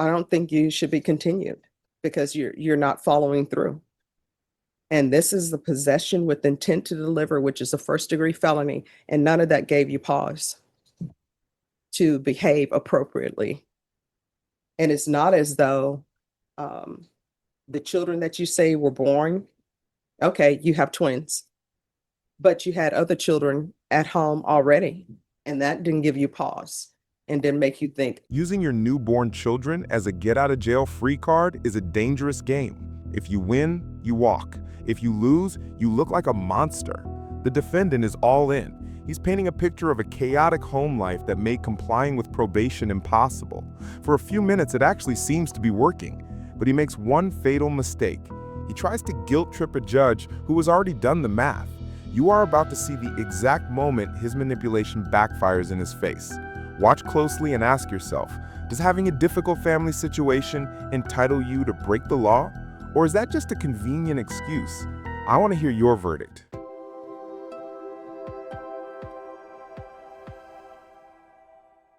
I don't think you should be continued because you're not following through. And this is the possession with intent to deliver, which is a first-degree felony, and none of that gave you pause to behave appropriately. And it's not as though the children that you say were born, okay, you have twins, but you had other children at home already, and that didn't give you pause and didn't make you think. Using your newborn children as a get-out-of-jail-free card is a dangerous game. If you win, you walk. If you lose, you look like a monster. The defendant is all in. He's painting a picture of a chaotic home life that made complying with probation impossible. For a few minutes, it actually seems to be working, but he makes one fatal mistake. He tries to guilt-trip a judge who has already done the math. You are about to see the exact moment his manipulation backfires in his face. Watch closely and ask yourself, does having a difficult family situation entitle you to break the law? Or is that just a convenient excuse? I want to hear your verdict.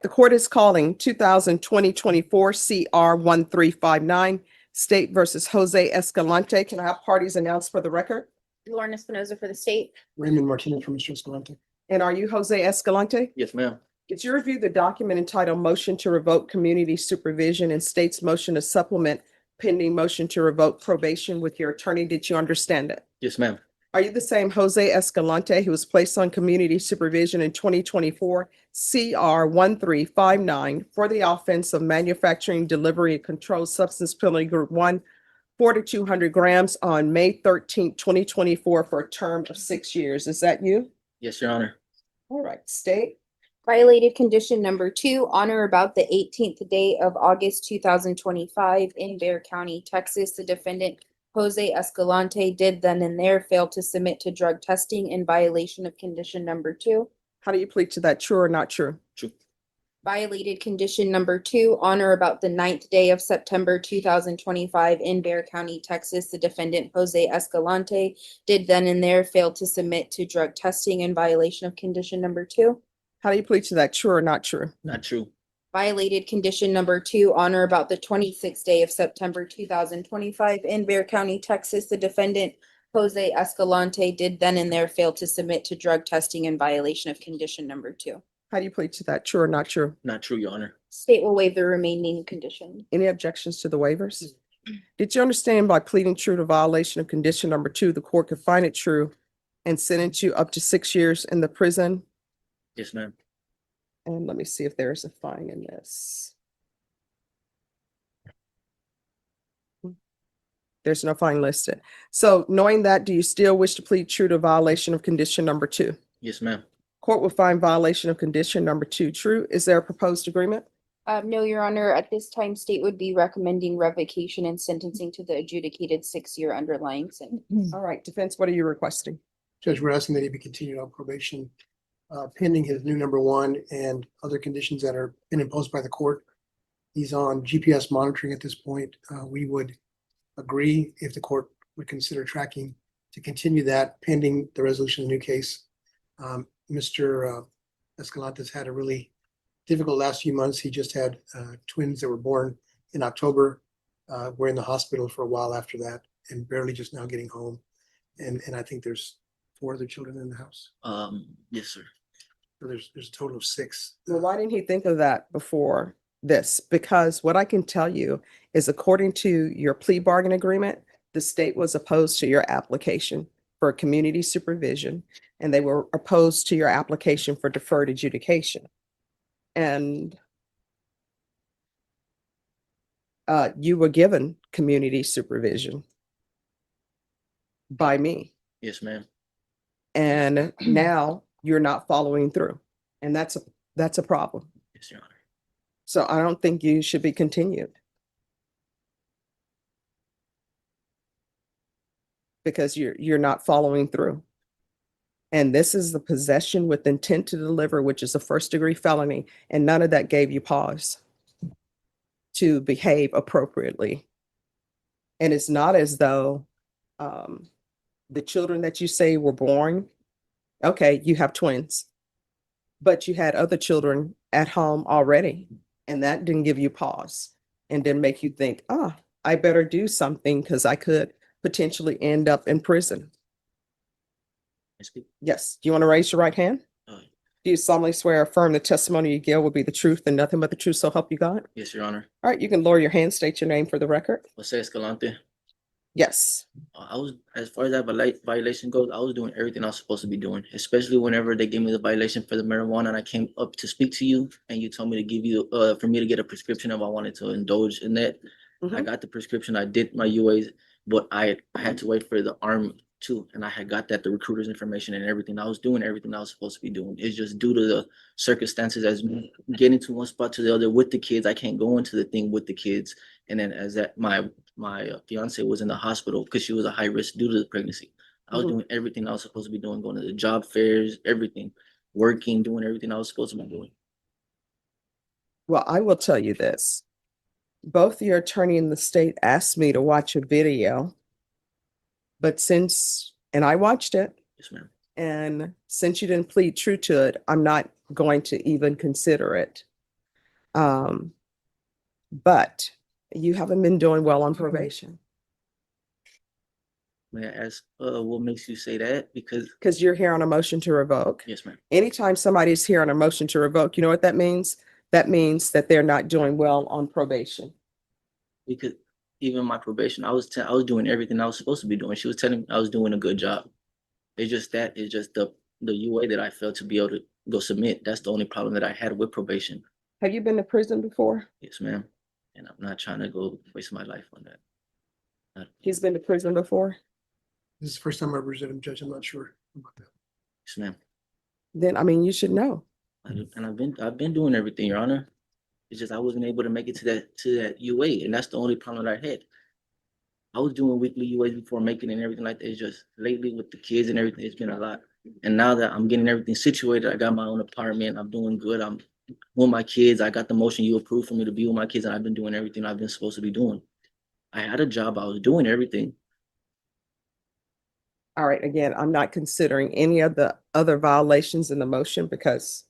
The court is calling 2020-24 CR 1359, State versus Jose Escalante. Can I have parties announced for the record? Lauren Espinoza for the state. Raymond Martinez for Mr. Escalante. And are you Jose Escalante? Yes, ma'am. Did you review the document entitled Motion to Revoke Community Supervision and State's motion to supplement pending motion to revoke probation with your attorney? Did you understand it? Yes, ma'am. Are you the same Jose Escalante who was placed on community supervision in 2024 CR 1359 for the offense of manufacturing, delivery, and controlled substance penalty group 1, 4 to 200 grams on May 13th, 2024 for a term of 6 years? Is that you? Yes, Your Honor. All right, state. Violated condition number 2, on or about the 18th day of August 2025 in Bexar County, Texas. The defendant, Jose Escalante, did then and there fail to submit to drug testing in violation of condition number 2. How do you plead to that? True or not true? True. Violated condition number 2, on or about the 9th day of September 2025 in Bexar County, Texas. The defendant, Jose Escalante, did then and there fail to submit to drug testing in violation of condition number 2. How do you plead to that? True or not true? Not true. Violated condition number 2, on or about the 26th day of September 2025 in Bexar County, Texas. The defendant, Jose Escalante, did then and there fail to submit to drug testing in violation of condition number 2. How do you plead to that? True or not true? Not true, Your Honor. State will waive the remaining conditions. Any objections to the waivers? Did you understand by pleading true to violation of condition number 2, the court could find it true and sentence you up to 6 years in the prison? Yes, ma'am. And let me see if there's a fine in this. There's no fine listed. So knowing that, do you still wish to plead true to violation of condition number 2? Yes, ma'am. Court will find violation of condition number 2 true. Is there a proposed agreement? No, Your Honor. At this time, state would be recommending revocation and sentencing to the adjudicated 6-year underlying sentence. All right, defense, what are you requesting? Judge, we're asking that he be continued on probation pending his new number 1 and other conditions that are been imposed by the court. He's on GPS monitoring at this point. We would agree if the court would consider tracking to continue that pending the resolution of the new case. Mr. Escalante's had a really difficult last few months. He just had twins that were born in October. Were in the hospital for a while after that and barely just now getting home. And I think there's 4 other children in the house. Yes, sir. So there's a total of 6. Well, why didn't he think of that before this? Because what I can tell you is according to your plea bargain agreement, the state was opposed to your application for community supervision, and they were opposed to your application for deferred adjudication. And you were given community supervision by me. Yes, ma'am. And now you're not following through. And that's a problem. Yes, Your Honor. So I don't think you should be continued. Because you're not following through. And this is the possession with intent to deliver, which is a first-degree felony, and none of that gave you pause to behave appropriately. And it's not as though the children that you say were born, okay, you have twins, but you had other children at home already, and that didn't give you pause and then make you think, I better do something because I could potentially end up in prison. I speak. Yes. Do you want to raise your right hand? Uh, Do you solemnly swear or affirm the testimony you give will be the truth and nothing but the truth, so help you God? yes, Your Honor. All right, you can lower your hand, state your name for the record. Jose Escalante. Yes. I was, as far as that violation goes, I was doing everything I was supposed to be doing, especially whenever they gave me the violation for the marijuana and I came up to speak to you and you told me to give you, for me to get a prescription if I wanted to indulge in that. I Mhm. got the prescription, I did my UAs, but I had to wait for the arm too. And I had got that, the recruiter's information and everything. I was doing everything I was supposed to be doing. It's just due to the circumstances as me getting to one spot to the other with the kids. I can't go into the thing with the kids. And then as that my fiance was in the hospital because she was a high risk due to the pregnancy. I was Mhm. doing everything I was supposed to be doing, going to the job fairs, everything, working, doing everything I was supposed to be doing. Well, I will tell you this. Both your attorney and the state asked me to watch a video, but and I watched it, Yes, ma'am. and since you didn't plead true to it, I'm not going to even consider it. But you haven't been doing well on probation May I ask, what makes you say that? Because, because you're here on a motion to revoke. yes, ma'am. Anytime somebody's here on a motion to revoke, you know what that means? That means that they're not doing well on probation. Because even my probation, I was doing everything I was supposed to be doing. She was telling me I was doing a good job. It's just the UA that I failed to be able to go submit. That's the only problem that I had with probation. Have you been to prison before? Yes, ma'am. And I'm not trying to go waste my life on that. He's been to prison before? This is the first time I represented him, Judge. I'm not sure about that. Yes, ma'am. Then, I mean, you should know. And I've been doing everything, Your Honor. It's just I wasn't able to make it to that UA, and that's the only problem that I had. I was doing weekly UAs before making it and everything like that. It's just lately with the kids and everything, it's been a lot. And now that I'm getting everything situated, I got my own apartment. I'm doing good. I'm with my kids. I got the motion you approved for me to be with my kids, and I've been doing everything I've been supposed to be doing. I had a job. I was doing everything. All right, again, I'm not considering any of the other violations in the motion because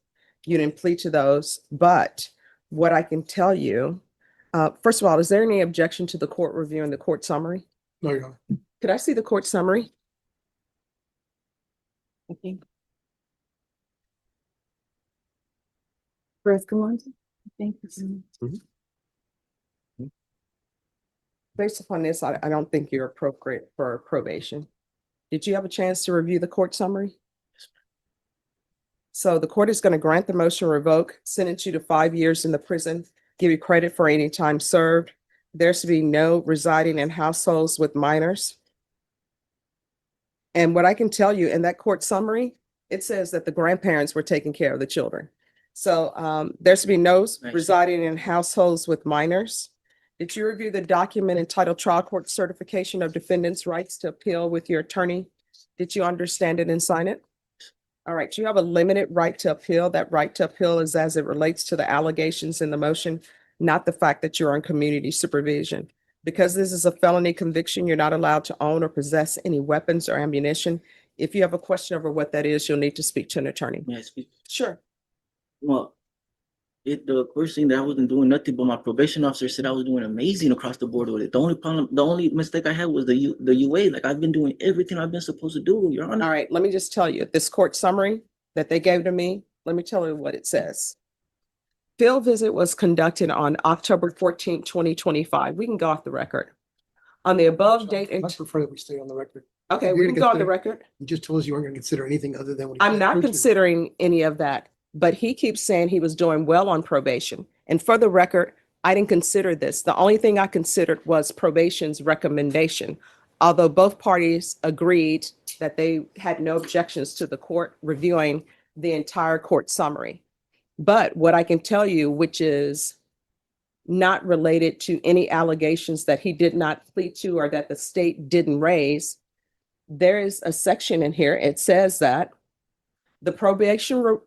you didn't plead to those. But what I can tell you, first of all, is there any objection to the court reviewing the court summary? No, Your Honor. Could I see the court summary? Okay. Chris Escalante? Thank you. Based upon this, I don't think you're appropriate for probation. Did you have a chance to review the court summary? So the court is going to grant the motion to revoke, sentence you to 5 years in the prison, give you credit for any time served. There's to be no residing in households with minors. And what I can tell you in that court summary, it says that the grandparents were taking care of the children. So there's to be no residing in households with minors. Did you review the document entitled Trial Court Certification of Defendant's Rights to Appeal with your attorney? Did you understand it and sign it? All right, you have a limited right to appeal. That right to appeal is as it relates to the allegations in the motion, not the fact that you're on community supervision. Because this is a felony conviction, you're not allowed to own or possess any weapons or ammunition. If you have a question over what that is, you'll need to speak to an attorney. May I speak? Sure. Well, the first thing that I wasn't doing nothing, but my probation officer said I was doing amazing across the board with it. The only mistake I had was the UA. Like I've been doing everything I've been supposed to do, Your Honor. All right, let me just tell you, this court summary that they gave to me, let me tell you what it says. Field visit was conducted on October 14th, 2025. We can go off the record. On the above date, I prefer that we stay on the record. okay, we You're can gonna go on the consider- record. You just told us you weren't going to consider anything other than what. I'm not approved. considering any of that, but he keeps saying he was doing well on probation. And for the record, I didn't consider this. The only thing I considered was probation's recommendation. Although both parties agreed that they had no objections to the court reviewing the entire court summary. But what I can tell you, which is not related to any allegations that he did not plead to or that the state didn't raise, there is a section in here. It says that the probationer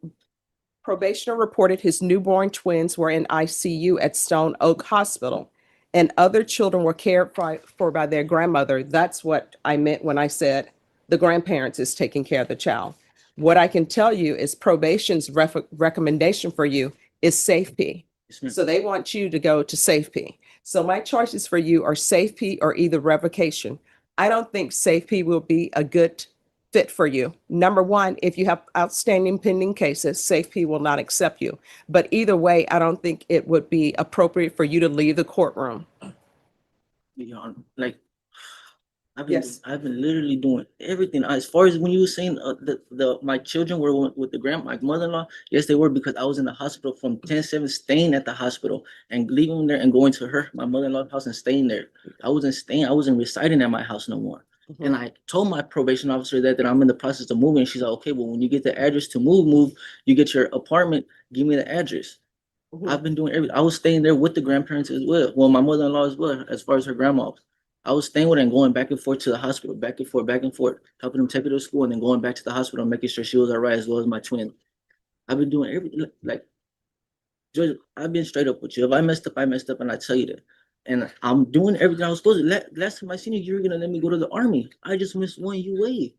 reported his newborn twins were in ICU at Stone Oak Hospital and other children were cared for by their grandmother. That's what I meant when I said the grandparents is taking care of the child. What I can tell you is probation's recommendation for you is safety. Yes, ma'am. So they want you to go to safety. So my choices for you are safety or either revocation. I don't think safety will be a good fit for you. Number one, if you have outstanding pending cases, safety will not accept you. But either way, I don't think it would be appropriate for you to leave the courtroom. Your Honor, like, Yes. I've been literally doing everything. As far as when you were saying my children were with the my mother-in-law, yes, they were, because I was in the hospital from 10/7, staying at the hospital and leaving them there and going to my mother-in-law's house and staying there. I wasn't residing at my house no more. And I told my probation officer that I'm in the process of moving. She's like, okay, well, when you get the address to move, you get your apartment, give me the address. I've been doing everything. I was staying there with the grandparents as well. Well, my mother-in-law as well, as far as her grandma. I was staying with her and going back and forth to the hospital, back and forth, helping them take her to school and then going back to the hospital, making sure she was all right, as well as my twin. I've been doing everything. Like, George, I've been straight up with you. If I messed up, and I tell you that. And I'm doing everything I was supposed to. Last time I seen you, you were gonna let me go to the Army. I just missed one UA.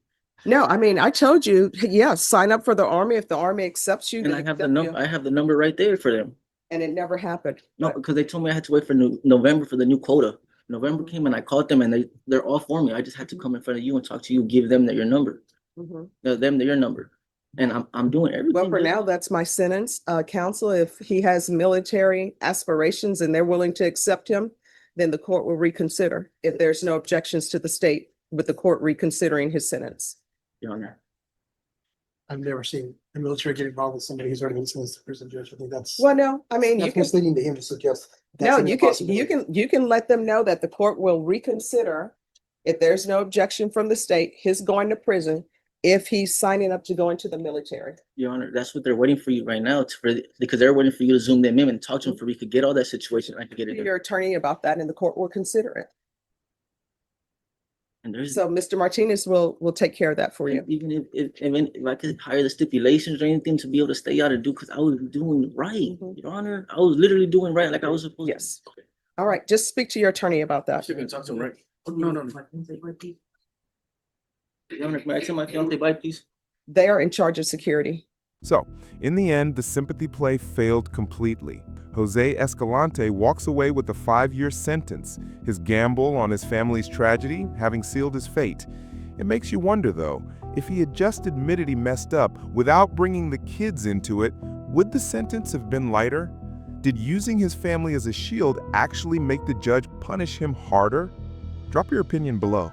No, I mean, I told you, yes, sign up for the Army. If the Army accepts you, And they I have the accept number. you. I have the number right there for them. And it never happened. No, But- because they told me I had to wait for November for the new quota. November came and I called them and they're all for me. I just had to come in front of you and talk to you, give them your number, Mhm. them your number, and I'm doing everything. Well, for Judge. now, that's my sentence. Counsel, if he has military aspirations and they're willing to accept him, then the court will reconsider. If there's no objections to the state, with the court reconsidering his sentence. Your Honor. I've never seen the military get involved with somebody who's already been sentenced to prison, Judge. I think that's Well, no, I mean, you that's can, misleading to him to suggest. that's no, even a you can possibility. let them know that the court will reconsider. If there's no objection from the state, his going to prison, if he's signing up to go into the military. Your Honor, that's what they're waiting for you right now because they're waiting for you to zoom them in and talk to them for we could get all that situation. I could get it done. Your attorney about that and the court will consider it. And there's So Mr. Martinez will take care of that for you. even if I could hire the stipulations or anything to be able to stay out and do, because I was doing right, Mhm. Your Honor. I was literally doing right like I was supposed to. Yes. All right, just speak to your attorney about that. You're gonna talk to him, right? No. Your Honor, may I tell my fiance bye, please? They are in charge of security. So, in the end, the sympathy play failed completely. Jose Escalante walks away with a 5-year sentence, his gamble on his family's tragedy having sealed his fate. It makes you wonder, though, if he had just admitted he messed up without bringing the kids into it, would the sentence have been lighter? Did using his family as a shield actually make the judge punish him harder? Drop your opinion below.